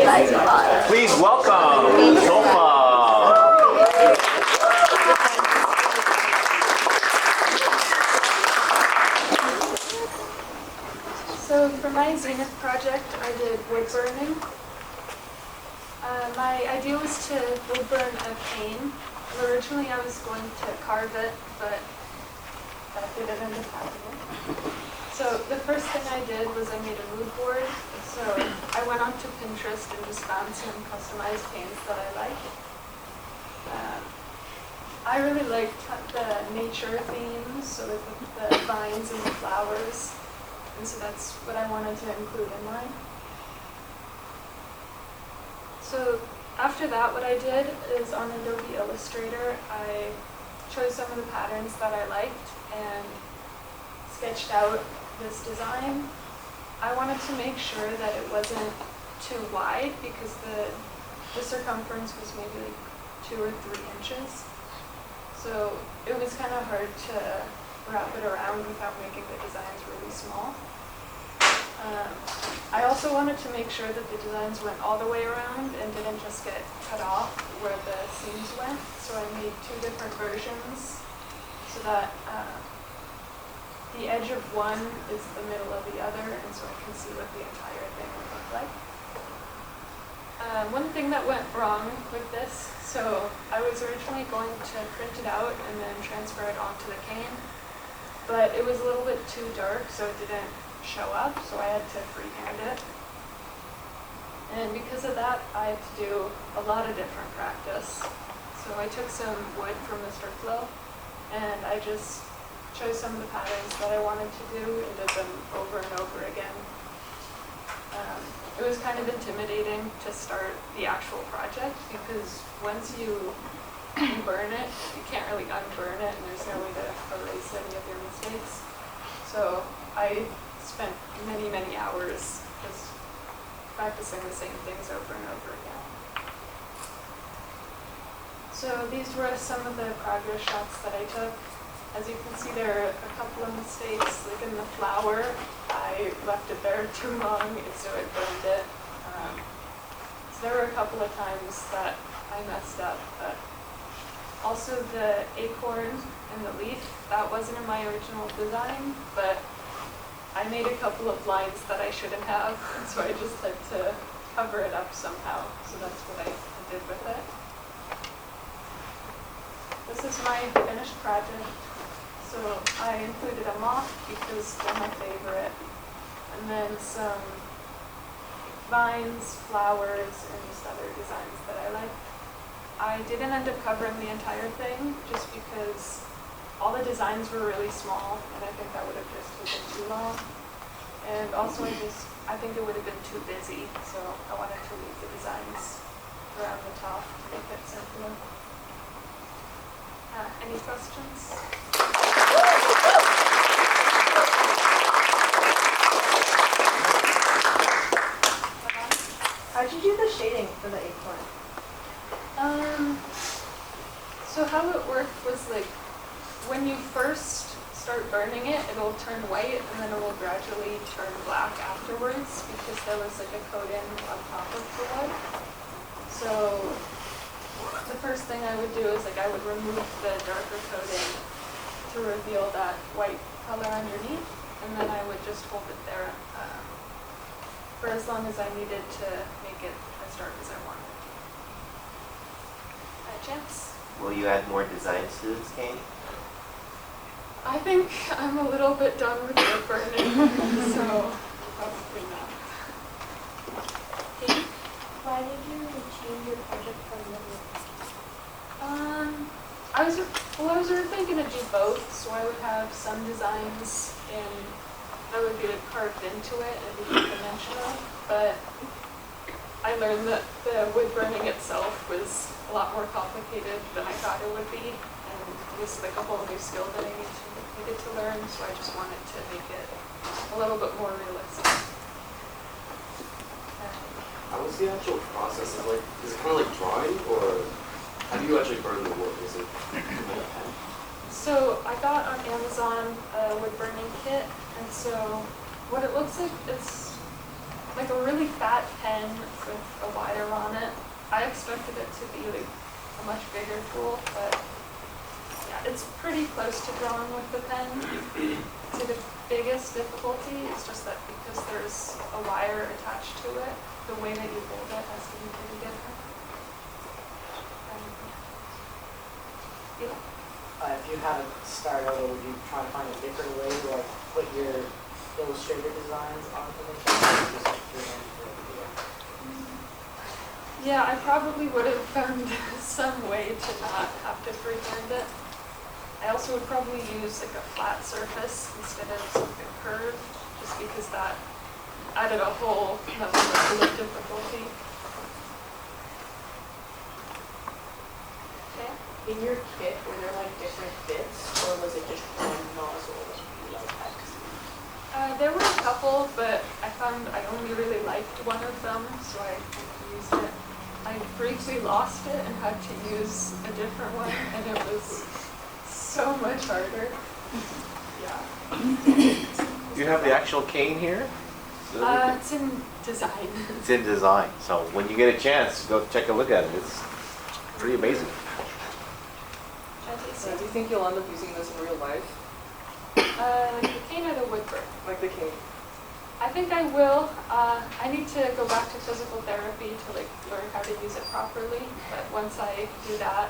Please welcome Sofa. So for my Zenith project, I did wood burning. My idea was to wood burn a cane. Originally I was going to carve it, but that didn't end up happening. So the first thing I did was I made a mood board. So I went onto Pinterest and just found some customized canes that I liked. I really liked the nature themes, so the vines and the flowers. And so that's what I wanted to include in mine. So after that, what I did is on Adobe Illustrator, I chose some of the patterns that I liked and sketched out this design. I wanted to make sure that it wasn't too wide because the circumference was maybe like 2 or 3 inches. So it was kind of hard to wrap it around without making the designs really small. I also wanted to make sure that the designs went all the way around and didn't just get cut off where the seams went. So I made 2 different versions so that the edge of one is the middle of the other, and so I can see what the entire thing would look like. One thing that went wrong with this, so I was originally going to print it out and then transfer it onto the cane, but it was a little bit too dark, so it didn't show up, so I had to freehand it. And because of that, I had to do a lot of different practice. So I took some wood from Mr. Flow, and I just chose some of the patterns that I wanted to do and did them over and over again. It was kind of intimidating to start the actual project because once you burn it, you can't really unburn it, and there's no way to erase any of your mistakes. So I spent many, many hours just practicing the same things over and over again. So these were some of the progress shots that I took. As you can see, there are a couple of mistakes. Like in the flower, I left it there too long, so it burned it. So there were a couple of times that I messed up. But also the acorn and the leaf, that wasn't in my original design, but I made a couple of lines that I shouldn't have, so I just had to cover it up somehow. So that's what I did with it. This is my finished project. So I included a moth because they're my favorite, and then some vines, flowers, and just other designs that I like. I didn't end up covering the entire thing just because all the designs were really small, and I think that would have just taken too long. And also I think it would have been too busy, so I wanted to leave the designs around the top to make it simpler. Any questions? How'd you do the shading for the acorn? So how it worked was like, when you first start burning it, it'll turn white and then it will gradually turn black afterwards because there was like a coating on top of the wood. So the first thing I would do is like I would remove the darker coating to reveal that white color underneath, and then I would just hold it there for as long as I needed to make it as dark as I wanted. Chance? Will you add more designs to this cane? I think I'm a little bit done with wood burning, so probably not. Katie? Why did you change your project from I was really thinking to do both, so I would have some designs and that would be carved into it and be two-dimensional, but I learned that the wood burning itself was a lot more complicated than I thought it would be, and it was like a whole new skill that I needed to learn, so I just wanted to make it a little bit more realistic. How was the actual process? Is it kind of like drawing, or how do you actually burn the wood? Is it like a pen? So I got on Amazon a wood burning kit, and so what it looks like is like a really fat pen with a I expected it to be like a much bigger tool, but yeah, it's pretty close to drawing with the pen. So the biggest difficulty is just that because there's a wire attached to it, the way that you hold it has to be pretty different. Yeah. If you haven't started over, would you try to find a different way to like put your Illustrator designs onto the camera? Just like freehand for it, Yeah, I probably would have found some way to not have to freehand it. I also would probably use like a flat surface instead of something curved, just because that added a whole level of difficulty. Okay. In your kit, were there like different bits, or was it just one nozzle that you like had? There were a couple, but I found I only really liked one of them, so I used it. I briefly lost it and had to use a different one, and it was so much harder. Yeah. You have the actual cane here? It's in design. It's in design, so when you get a chance, go take a look at it. It's pretty amazing. Do you think you'll end up using this in real life? Like the cane or the woodwork? Like the cane? I think I will. I need to go back to physical therapy to like learn how to use it properly. But once I do that,